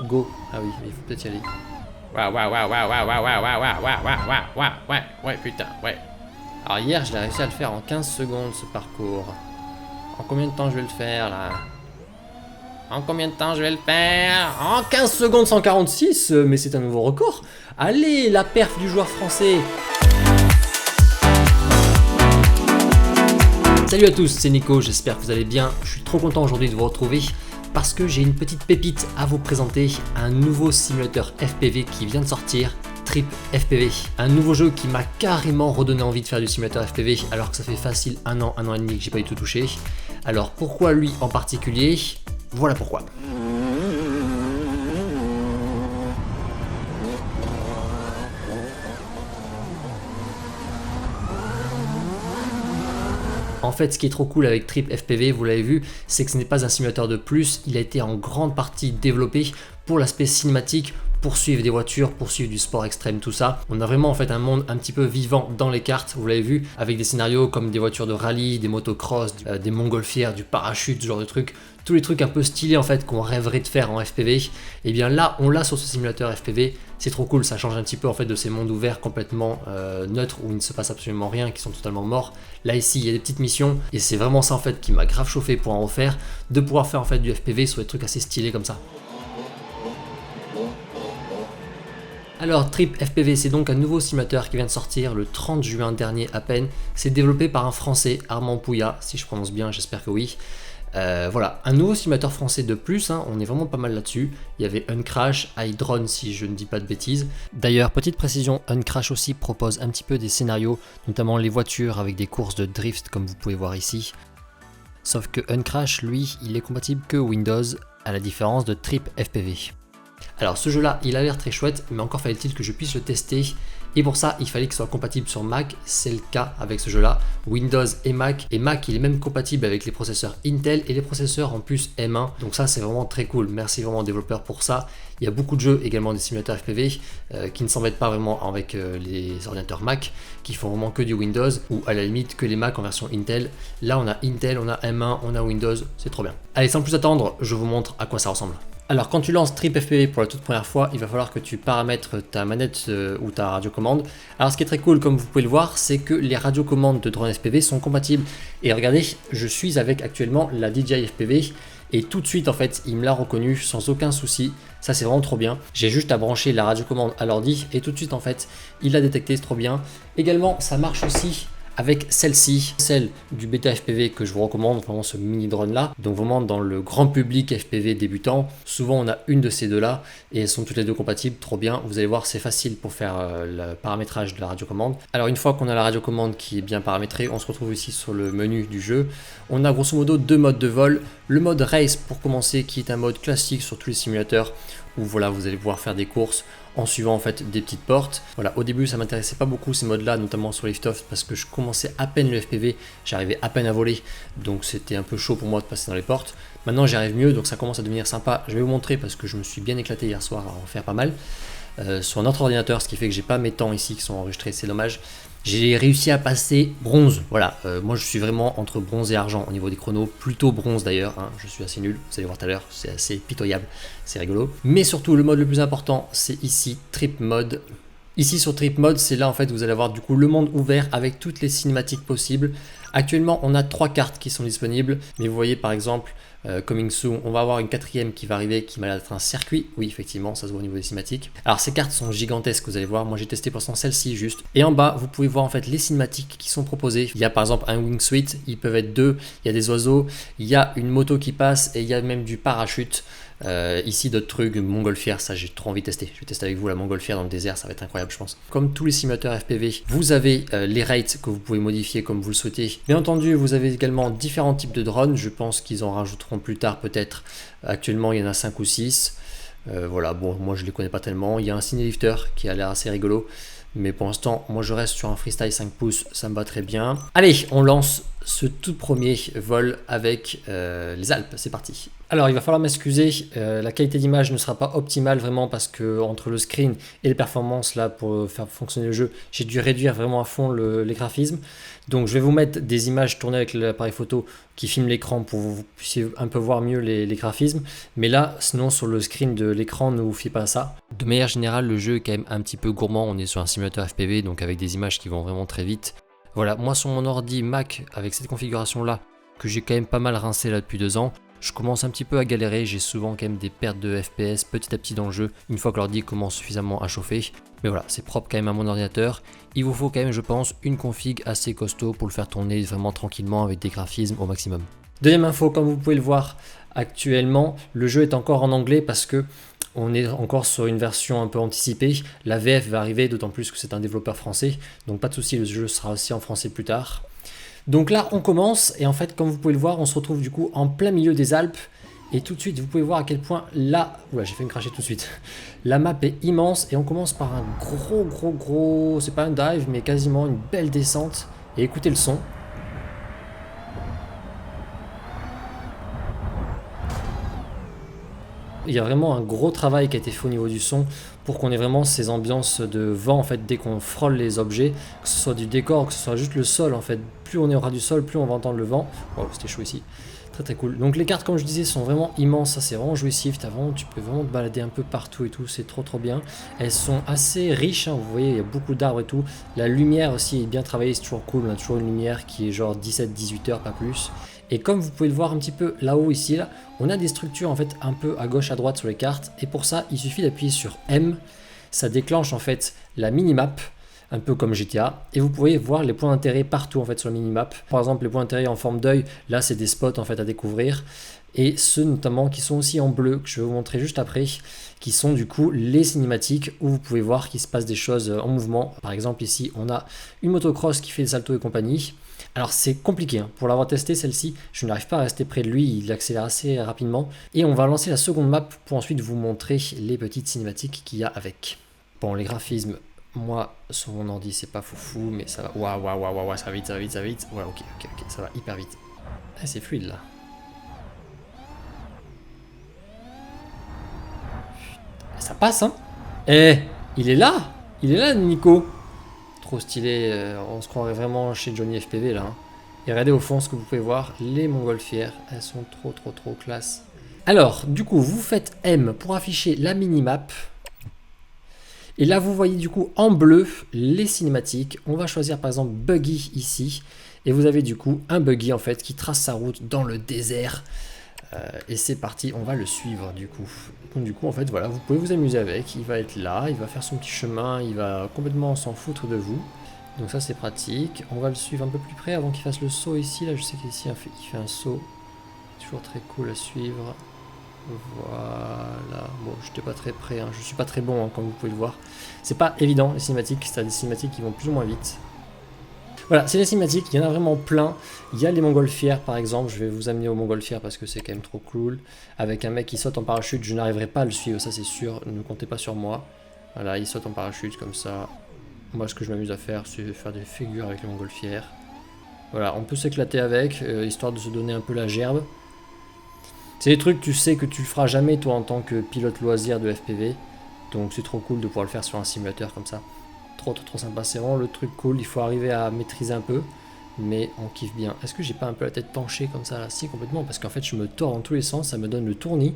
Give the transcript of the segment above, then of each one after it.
Go. Ah oui, il faut peut-être y aller. Ouais, putain, ouais. Alors hier, je l'ai réussi à le faire en 15 secondes, ce parcours. En combien de temps je vais le faire, là? En combien de temps je vais le faire? En 15 secondes 146, mais c'est un nouveau record. Allez, la perf du joueur français. Salut à tous, c'est Nico, j'espère que vous allez bien. Je suis trop content aujourd'hui de vous retrouver parce que j'ai une petite pépite à vous présenter, un nouveau simulateur FPV qui vient de sortir, Trip FPV. Un nouveau jeu qui m'a carrément redonné envie de faire du simulateur FPV alors que ça fait facile un an et demi que j'ai pas du tout touché. Alors pourquoi lui en particulier? Voilà pourquoi. En fait, ce qui est trop cool avec Trip FPV, vous l'avez vu, c'est que ce n'est pas un simulateur de plus, il a été en grande partie développé pour l'aspect cinématique, pour suivre des voitures, pour suivre du sport extrême, tout ça. On a vraiment en fait un monde un petit peu vivant dans les cartes, vous l'avez vu, avec des scénarios comme des voitures de rallye, des motocross, des montgolfières, du parachute, ce genre de trucs. Tous les trucs un peu stylés en fait qu'on rêverait de faire en FPV, et bien là on l'a sur ce simulateur FPV, c'est trop cool, ça change un petit peu en fait de ces mondes ouverts complètement neutres où il ne se passe absolument rien, qui sont totalement morts. Là ici il y a des petites missions et c'est vraiment ça en fait qui m'a grave chauffé pour en refaire, de pouvoir faire en fait du FPV sur des trucs assez stylés comme ça. Alors Trip FPV, c'est donc un nouveau simulateur qui vient de sortir le 30 juin dernier à peine. C'est développé par un Français, Armand Pouillat, si je prononce bien, j'espère que oui. Voilà, un nouveau simulateur français de plus, hein, on est vraiment pas mal là-dessus. Il y avait Uncrash, iDrone si je ne dis pas de bêtises. D'ailleurs, petite précision, Uncrash aussi propose un petit peu des scénarios, notamment les voitures avec des courses de drift comme vous pouvez voir ici. Sauf que Uncrash, lui, il est compatible que Windows, à la différence de Trip FPV. Alors ce jeu là il a l'air très chouette, mais encore fallait-il que je puisse le tester, et pour ça il fallait qu'il soit compatible sur Mac, c'est le cas avec ce jeu là, Windows et Mac il est même compatible avec les processeurs Intel et les processeurs en plus M1, donc ça c'est vraiment très cool, merci vraiment aux développeurs pour ça. Il y a beaucoup de jeux également des simulateurs FPV qui ne s'embêtent pas vraiment avec les ordinateurs Mac, qui font vraiment que du Windows, ou à la limite que les Mac en version Intel. Là on a Intel, on a M1, on a Windows, c'est trop bien. Allez, sans plus attendre, je vous montre à quoi ça ressemble. Alors quand tu lances Trip FPV pour la toute première fois, il va falloir que tu paramètres ta manette ou ta radiocommande. Alors ce qui est très cool comme vous pouvez le voir, c'est que les radiocommandes de drone FPV sont compatibles. Et regardez, je suis avec actuellement la DJI FPV et tout de suite en fait il me l'a reconnu sans aucun souci. Ça c'est vraiment trop bien. J'ai juste à brancher la radiocommande à l'ordi et tout de suite en fait il l'a détecté, c'est trop bien. Également ça marche aussi avec celle-ci, celle du bêta FPV que je vous recommande, vraiment ce mini drone là. Donc vraiment dans le grand public FPV débutant, souvent on a une de ces deux là et elles sont toutes les deux compatibles, trop bien. Vous allez voir c'est facile pour faire le paramétrage de la radiocommande. Alors une fois qu'on a la radiocommande qui est bien paramétrée, on se retrouve ici sur le menu du jeu. On a grosso modo deux modes de vol. Le mode race pour commencer qui est un mode classique sur tous les simulateurs où voilà vous allez pouvoir faire des courses en suivant en fait des petites portes. Voilà, au début ça m'intéressait pas beaucoup ces modes là, notamment sur Liftoff parce que je commençais à peine le FPV, j'arrivais à peine à voler, donc c'était un peu chaud pour moi de passer dans les portes. Maintenant j'y arrive mieux, donc ça commence à devenir sympa. Je vais vous montrer parce que je me suis bien éclaté hier soir à en faire pas mal sur notre ordinateur, ce qui fait que j'ai pas mes temps ici qui sont enregistrés, c'est dommage. J'ai réussi à passer bronze, voilà, moi je suis vraiment entre bronze et argent au niveau des chronos, plutôt bronze d'ailleurs, hein. Je suis assez nul, vous allez voir tout à l'heure, c'est assez pitoyable, c'est rigolo. Mais surtout le mode le plus important, c'est ici, Trip Mode. Ici sur Trip Mode, c'est là en fait vous allez avoir du coup le monde ouvert avec toutes les cinématiques possibles. Actuellement on a 3 cartes qui sont disponibles, mais vous voyez par exemple Coming Soon, on va avoir une quatrième qui va arriver qui m'a l'air d'être un circuit, oui effectivement ça se voit au niveau des cinématiques. Alors ces cartes sont gigantesques, vous allez voir, moi j'ai testé pour l'instant celle-ci juste. Et en bas vous pouvez voir en fait les cinématiques qui sont proposées. Il y a par exemple un wingsuit, ils peuvent être deux, il y a des oiseaux, il y a une moto qui passe et il y a même du parachute. Ici d'autres trucs, montgolfière, ça j'ai trop envie de tester. Je vais tester avec vous la montgolfière dans le désert, ça va être incroyable je pense. Comme tous les simulateurs FPV, vous avez les rates que vous pouvez modifier comme vous le souhaitez. Bien entendu, vous avez également différents types de drones, je pense qu'ils en rajouteront plus tard peut-être. Actuellement il y en a 5 ou 6. Voilà, bon moi je les connais pas tellement. Il y a un cinélifter qui a l'air assez rigolo. Mais pour l'instant, moi je reste sur un freestyle 5 pouces, ça me va très bien. Allez, on lance ce tout premier vol avec les Alpes, c'est parti. Alors il va falloir m'excuser, la qualité d'image ne sera pas optimale vraiment parce que entre le screen et les performances là pour faire fonctionner le jeu, j'ai dû réduire vraiment à fond les graphismes. Donc je vais vous mettre des images tournées avec l'appareil photo qui filme l'écran pour que vous puissiez un peu voir mieux les graphismes. Mais là, sinon sur le screen de l'écran, ne vous fiez pas à ça. De manière générale, le jeu est quand même un petit peu gourmand, on est sur un simulateur FPV, donc avec des images qui vont vraiment très vite. Voilà, moi sur mon ordi Mac, avec cette configuration là, que j'ai quand même pas mal rincé là depuis 2 ans, je commence un petit peu à galérer, j'ai souvent quand même des pertes de FPS petit à petit dans le jeu, une fois que l'ordi commence suffisamment à chauffer. Mais voilà, c'est propre quand même à mon ordinateur. Il vous faut quand même, je pense, une config assez costaud pour le faire tourner vraiment tranquillement avec des graphismes au maximum. Deuxième info, comme vous pouvez le voir, actuellement, le jeu est encore en anglais parce que on est encore sur une version un peu anticipée. La VF va arriver, d'autant plus que c'est un développeur français. Donc pas de souci, le jeu sera aussi en français plus tard. Donc là, on commence et en fait, comme vous pouvez le voir, on se retrouve du coup en plein milieu des Alpes. Et tout de suite, vous pouvez voir à quel point là... Oula, j'ai fait me cracher tout de suite. La map est immense et on commence par un gros... C'est pas un dive, mais quasiment une belle descente. Et écoutez le son. Il y a vraiment un gros travail qui a été fait au niveau du son pour qu'on ait vraiment ces ambiances de vent en fait dès qu'on frôle les objets, que ce soit du décor, que ce soit juste le sol en fait. Plus on est au ras du sol, plus on va entendre le vent. Wow, c'était chaud ici. Très cool. Donc les cartes, comme je disais, sont vraiment immenses. Ça, c'est vraiment jouissif. Tu peux vraiment te balader un peu partout et tout. C'est trop bien. Elles sont assez riches. Hein. Vous voyez, il y a beaucoup d'arbres et tout. La lumière aussi est bien travaillée. C'est toujours cool. On a toujours une lumière qui est genre 17-18 heures, pas plus. Et comme vous pouvez le voir un petit peu là-haut ici, là, on a des structures en fait un peu à gauche, à droite sur les cartes. Et pour ça, il suffit d'appuyer sur M. Ça déclenche en fait la minimap, un peu comme GTA, et vous pouvez voir les points d'intérêt partout en fait sur la minimap. Par exemple, les points d'intérêt en forme d'œil, là c'est des spots en fait à découvrir, et ceux notamment qui sont aussi en bleu, que je vais vous montrer juste après, qui sont du coup les cinématiques où vous pouvez voir qu'il se passe des choses en mouvement. Par exemple ici on a une motocross qui fait des saltos et compagnie. Alors c'est compliqué, hein. Pour l'avoir testé celle-ci, je n'arrive pas à rester près de lui, il accélère assez rapidement. Et on va lancer la seconde map pour ensuite vous montrer les petites cinématiques qu'il y a avec. Bon, les graphismes, moi sur mon ordi c'est pas foufou, mais ça va. Waouh, ça va vite. Ouais, ok, ça va hyper vite. Ah, c'est fluide là. Ça passe, hein. Eh, il est là Nico. Trop stylé, on se croirait vraiment chez Johnny FPV là. Hein. Et regardez au fond ce que vous pouvez voir, les montgolfières, elles sont trop classe. Alors, du coup, vous faites M pour afficher la minimap. Et là, vous voyez du coup en bleu les cinématiques. On va choisir par exemple Buggy ici. Et vous avez du coup un Buggy en fait qui trace sa route dans le désert. Et c'est parti, on va le suivre du coup. Donc du coup en fait voilà, vous pouvez vous amuser avec, il va être là, il va faire son petit chemin, il va complètement s'en foutre de vous. Donc ça c'est pratique, on va le suivre un peu plus près avant qu'il fasse le saut ici, là je sais qu'ici il fait un saut, toujours très cool à suivre. Voilà, bon j'étais pas très près, hein. Je suis pas très bon hein, comme vous pouvez le voir. C'est pas évident les cinématiques, c'est des cinématiques qui vont plus ou moins vite. Voilà, c'est les cinématiques, il y en a vraiment plein. Il y a les montgolfières par exemple, je vais vous amener aux montgolfières parce que c'est quand même trop cool. Avec un mec qui saute en parachute, je n'arriverai pas à le suivre, ça c'est sûr, ne comptez pas sur moi. Voilà, il saute en parachute comme ça. Moi ce que je m'amuse à faire, c'est faire des figures avec les montgolfières. Voilà, on peut s'éclater avec, histoire de se donner un peu la gerbe. C'est des trucs, tu sais que tu le feras jamais toi en tant que pilote loisir de FPV. Donc c'est trop cool de pouvoir le faire sur un simulateur comme ça. Trop sympa, c'est vraiment le truc cool, il faut arriver à maîtriser un peu, mais on kiffe bien. Est-ce que j'ai pas un peu la tête penchée comme ça là? Si, complètement, parce qu'en fait je me tords dans tous les sens, ça me donne le tournis.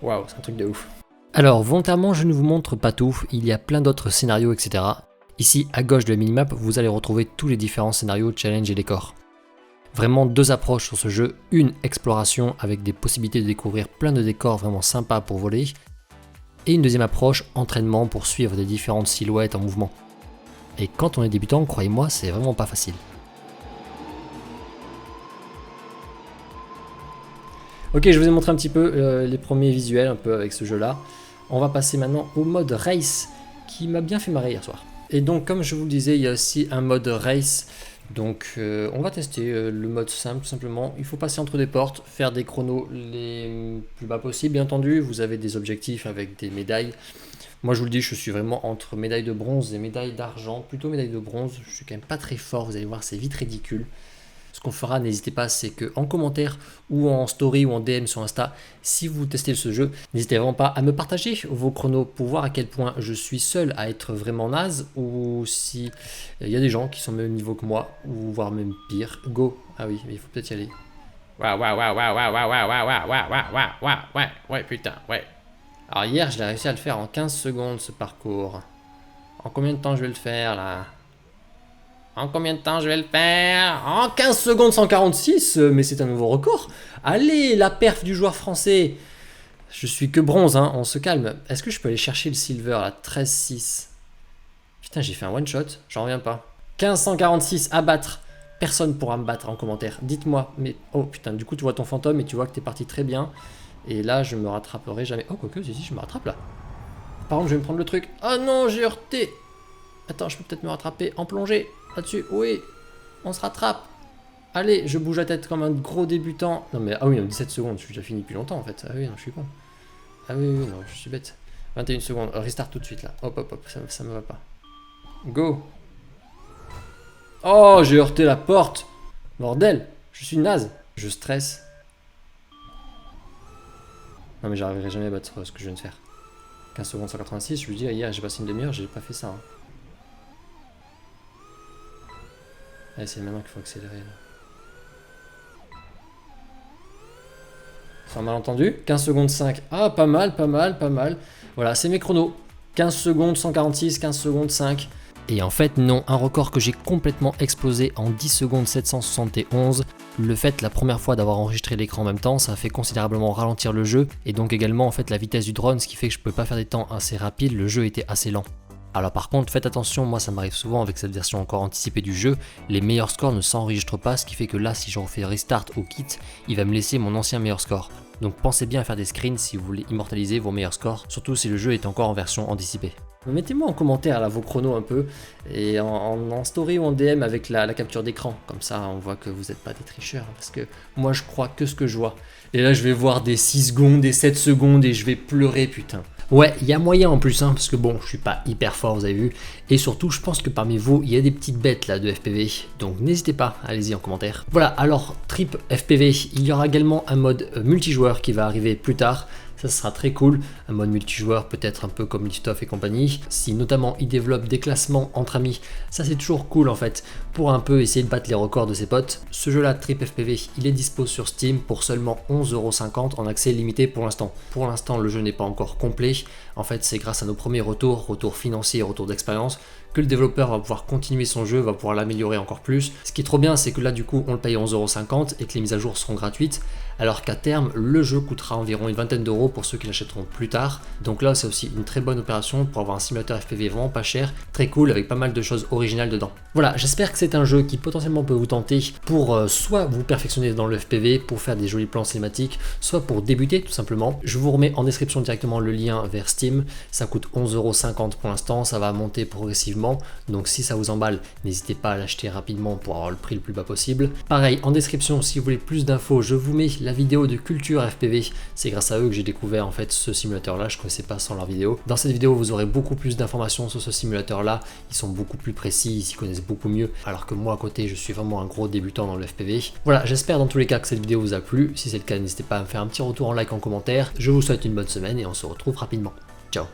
Waouh, c'est un truc de ouf. Alors volontairement je ne vous montre pas tout, il y a plein d'autres scénarios etc. Ici à gauche de la minimap vous allez retrouver tous les différents scénarios, challenge et décors. Vraiment deux approches sur ce jeu, une exploration avec des possibilités de découvrir plein de décors vraiment sympas pour voler, et une deuxième approche, entraînement pour suivre des différentes silhouettes en mouvement. Et quand on est débutant, croyez-moi, c'est vraiment pas facile. Ok, je vous ai montré un petit peu les premiers visuels un peu avec ce jeu-là. On va passer maintenant au mode race qui m'a bien fait marrer hier soir. Et donc, comme je vous le disais, il y a aussi un mode race Donc on va tester le mode simple tout simplement. Il faut passer entre des portes, faire des chronos les plus bas possibles bien entendu. Vous avez des objectifs avec des médailles. Moi je vous le dis, je suis vraiment entre médaille de bronze et médaille d'argent. Plutôt médaille de bronze, je suis quand même pas très fort, vous allez voir c'est vite ridicule. Ce qu'on fera, n'hésitez pas, c'est qu'en commentaire ou en story ou en DM sur Insta, si vous testez ce jeu, n'hésitez vraiment pas à me partager vos chronos pour voir à quel point je suis seul à être vraiment naze ou si il y a des gens qui sont au même niveau que moi ou voire même pire. Go. Ah oui, mais il faut peut-être y aller. Ouais, putain, ouais. Alors hier, je l'ai réussi à le faire en 15 secondes ce parcours. En combien de temps je vais le faire là? En combien de temps je vais le faire? En 15 secondes 146, mais c'est un nouveau record. Allez, la perf du joueur français. Je suis que bronze, hein, on se calme. Est-ce que je peux aller chercher le silver là? 13-6. Putain, j'ai fait un one shot, j'en reviens pas. 1546 à battre. Personne pourra me battre en commentaire. Dites-moi, mais oh putain, du coup tu vois ton fantôme et tu vois que t'es parti très bien. Et là, je me rattraperai jamais. Oh, quoique, si, je me rattrape là. Par contre, je vais me prendre le truc. Oh non, j'ai heurté. Attends, je peux peut-être me rattraper en plongée. Là-dessus, oui, on se rattrape. Allez, je bouge la tête comme un gros débutant. Non mais, ah oui, 17 secondes, je suis déjà fini depuis longtemps en fait. Ah oui, non, je suis con. Ah oui, oui, non, je suis bête. 21 secondes, restart tout de suite là. Hop, hop, hop, ça me va pas. Go. Oh, j'ai heurté la porte. Bordel, je suis naze. Je stresse. Non mais j'arriverai jamais à battre ce que je viens de faire. 15 secondes 186, je lui dis, hier j'ai passé une demi-heure, j'ai pas fait ça. Hein. Allez, c'est maintenant qu'il faut accélérer là. C'est un malentendu. 15 secondes 5. Ah, pas mal, pas mal, pas mal. Voilà, c'est mes chronos. 15 secondes 146, 15 secondes 5. Et en fait, non, un record que j'ai complètement explosé en 10 secondes 771. Le fait, la première fois d'avoir enregistré l'écran en même temps, ça a fait considérablement ralentir le jeu. Et donc également, en fait, la vitesse du drone, ce qui fait que je peux pas faire des temps assez rapides, le jeu était assez lent. Alors par contre, faites attention, moi ça m'arrive souvent avec cette version encore anticipée du jeu, les meilleurs scores ne s'enregistrent pas, ce qui fait que là, si je refais restart ou quit, il va me laisser mon ancien meilleur score. Donc pensez bien à faire des screens si vous voulez immortaliser vos meilleurs scores, surtout si le jeu est encore en version anticipée. Mettez-moi en commentaire là vos chronos un peu, et en story ou en DM avec la capture d'écran, comme ça on voit que vous n'êtes pas des tricheurs, parce que moi je crois que ce que je vois. Et là je vais voir des 6 secondes, des 7 secondes et je vais pleurer putain. Ouais, il y a moyen en plus, hein, parce que bon, je suis pas hyper fort, vous avez vu. Et surtout, je pense que parmi vous, il y a des petites bêtes là de FPV. Donc n'hésitez pas, allez-y en commentaire. Voilà, alors, Trip FPV, il y aura également un mode multijoueur qui va arriver plus tard. Ça sera très cool, un mode multijoueur peut-être un peu comme Liftoff et compagnie. Si notamment il développe des classements entre amis, ça c'est toujours cool en fait, pour un peu essayer de battre les records de ses potes. Ce jeu là, Trip FPV, il est dispo sur Steam pour seulement 11,50€ en accès limité pour l'instant. Pour l'instant le jeu n'est pas encore complet, en fait c'est grâce à nos premiers retours financiers et retours d'expérience, que le développeur va pouvoir continuer son jeu, va pouvoir l'améliorer encore plus. Ce qui est trop bien, c'est que là du coup on le paye 11,50€ et que les mises à jour seront gratuites, alors qu'à terme le jeu coûtera environ une vingtaine d'euros pour ceux qui l'achèteront plus tard. Donc là c'est aussi une très bonne opération pour avoir un simulateur FPV vraiment pas cher, très cool avec pas mal de choses originales dedans. Voilà, j'espère que c'est un jeu qui potentiellement peut vous tenter pour soit vous perfectionner dans le FPV, pour faire des jolis plans cinématiques, soit pour débuter tout simplement. Je vous remets en description directement le lien vers Steam, ça coûte 11,50€ pour l'instant, ça va monter progressivement. Donc si ça vous emballe, n'hésitez pas à l'acheter rapidement pour avoir le prix le plus bas possible. Pareil, en description, si vous voulez plus d'infos, je vous mets la vidéo de Culture FPV. C'est grâce à eux que j'ai découvert en fait ce simulateur là, je ne connaissais pas sans leur vidéo. Dans cette vidéo, vous aurez beaucoup plus d'informations sur ce simulateur là. Ils sont beaucoup plus précis, ils s'y connaissent beaucoup mieux. Alors que moi à côté, je suis vraiment un gros débutant dans le FPV. Voilà, j'espère dans tous les cas que cette vidéo vous a plu. Si c'est le cas, n'hésitez pas à me faire un petit retour en like, en commentaire. Je vous souhaite une bonne semaine et on se retrouve rapidement. Ciao.